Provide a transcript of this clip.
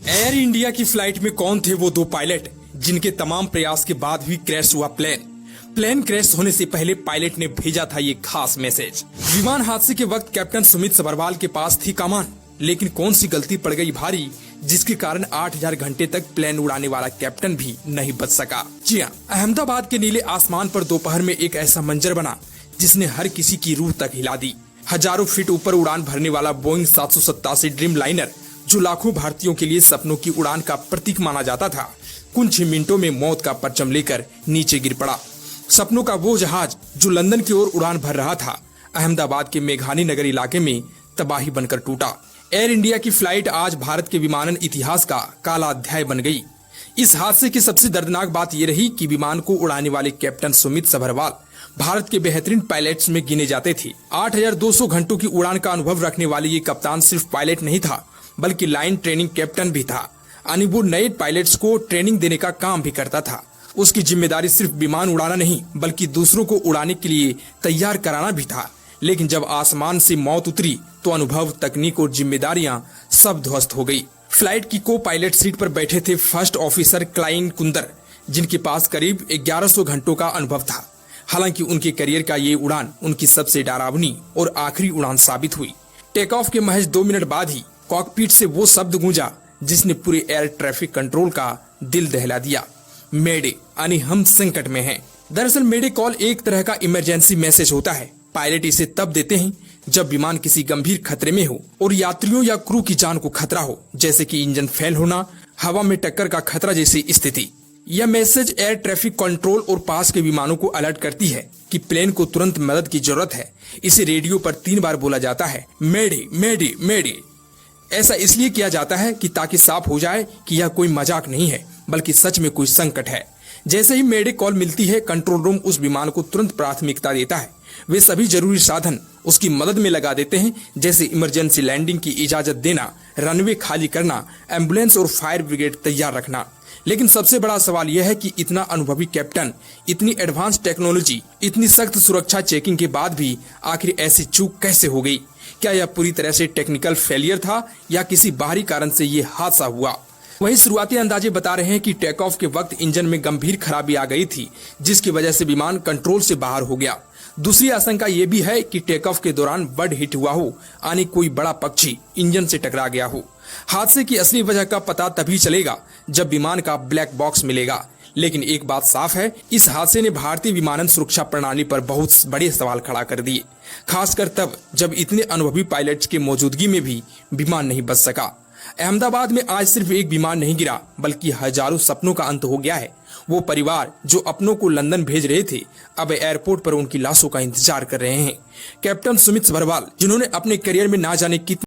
Air India की flight में कौन थे वो दो पायलट जिनके तमाम प्रयास के बाद भी क्रैश हुआ प्लेन क्रैश होने से पहले पायलट ने भेजा था ये खास मैसेज। विमान हादसे के वक्त कैप्टन सुमित सभरवाल के पास थी कमान, लेकिन कौन सी गलती पड़ गई भारी जिसके कारण 8000 घंटे तक प्लेन उड़ाने वाला कैप्टन भी नहीं बच सका। जी हाँ, अहमदाबाद के नीले आसमान पर दोपहर में एक ऐसा मंजर बना जिसने हर किसी की रूह तक हिला दी। हजारों फीट ऊपर उड़ान भरने वाला बोइंग 787 ड्रीम लाइनर, जो लाखों भारतीयों के लिए सपनों की उड़ान का प्रतीक माना जाता था, कुछ ही मिनटों में मौत का परचम लेकर नीचे गिर पड़ा। सपनों का वो जहाज जो लंदन की ओर उड़ान भर रहा था, अहमदाबाद के मेघानी नगर इलाके में तबाही बनकर टूटा। एयर इंडिया की फ्लाइट आज भारत के विमानन इतिहास का काला अध्याय बन गई। इस हादसे की सबसे दर्दनाक बात यह रही कि विमान को उड़ाने वाले कैप्टन सुमित सभरवाल भारत के बेहतरीन पायलट्स में गिने जाते थे। 8200 घंटों की उड़ान का अनुभव रखने वाले ये कप्तान सिर्फ पायलट नहीं था, बल्कि लाइन ट्रेनिंग कैप्टन भी था। यानी वो नए पायलट्स को ट्रेनिंग देने का काम भी करता था। उसकी जिम्मेदारी सिर्फ विमान उड़ाना नहीं, बल्कि दूसरों को उड़ाने के लिए तैयार कराना भी था। लेकिन जब आसमान से मौत उतरी तो अनुभव, तकनीक और जिम्मेदारियां सब ध्वस्त हो गई। फ्लाइट की को पायलट सीट पर बैठे थे फर्स्ट ऑफिसर क्लाइन कुंदर, जिनके पास करीब 1100 घंटों का अनुभव था। हालांकि उनके करियर का ये उड़ान उनकी सबसे डरावनी और आखिरी उड़ान साबित हुई। टेक ऑफ के महज 2 मिनट बाद ही कॉकपिट से वो शब्द गूंजा जिसने पूरे एयर ट्रैफिक कंट्रोल का दिल दहला दिया, मेडे, यानी हम संकट में हैं। दरअसल मेडे कॉल एक तरह का इमरजेंसी मैसेज होता है। पायलट इसे तब देते हैं जब विमान किसी गंभीर खतरे में हो और यात्रियों या क्रू की जान को खतरा हो, जैसे कि इंजन फेल होना, हवा में टक्कर का खतरा जैसी स्थिति। यह मैसेज एयर ट्रैफिक कंट्रोल और पास के विमानों को अलर्ट करती है कि प्लेन को तुरंत मदद की जरूरत है। इसे रेडियो पर 3 बार बोला जाता है, मेडे मेडे मेडे। ऐसा इसलिए किया जाता है कि ताकि साफ हो जाए कि यह कोई मजाक नहीं है, बल्कि सच में कोई संकट है। जैसे ही मेडे कॉल मिलती है, कंट्रोल रूम उस विमान को तुरंत प्राथमिकता देता है। वे सभी जरूरी साधन उसकी मदद में लगा देते हैं, जैसे इमरजेंसी लैंडिंग की इजाजत देना, रनवे खाली करना, एम्बुलेंस और फायर ब्रिगेड तैयार रखना। लेकिन सबसे बड़ा सवाल यह है कि इतना अनुभवी कैप्टन, इतनी एडवांस टेक्नोलॉजी, इतनी सख्त सुरक्षा चेकिंग के बाद भी आखिर ऐसी चूक कैसे हो गई? क्या यह पूरी तरह से टेक्निकल फेलियर था या किसी बाहरी कारण से ये हादसा हुआ? वही शुरुआती अंदाजे बता रहे हैं कि टेक ऑफ के वक्त इंजन में गंभीर खराबी आ गई थी, जिसकी वजह से विमान कंट्रोल से बाहर हो गया। दूसरी आशंका ये भी है कि टेक ऑफ के दौरान बर्ड हिट हुआ हो, यानी कोई बड़ा पक्षी इंजन से टकरा गया हो। हादसे की असली वजह का पता तभी चलेगा जब विमान का ब्लैक बॉक्स मिलेगा। लेकिन एक बात साफ है, इस हादसे ने भारतीय विमानन सुरक्षा प्रणाली पर बहुत बड़े सवाल खड़ा कर दिए, खासकर तब जब इतने अनुभवी पायलट्स की मौजूदगी में भी विमान नहीं बच सका। अहमदाबाद में आज सिर्फ एक विमान नहीं गिरा, बल्कि हजारों सपनों का अंत हो गया है। वो परिवार जो अपनों को लंदन भेज रहे थे, अब एयरपोर्ट पर उनकी लाशों का इंतजार कर रहे हैं। कैप्टन सुमित सभरवाल, जिन्होंने अपने करियर में ना जाने कितने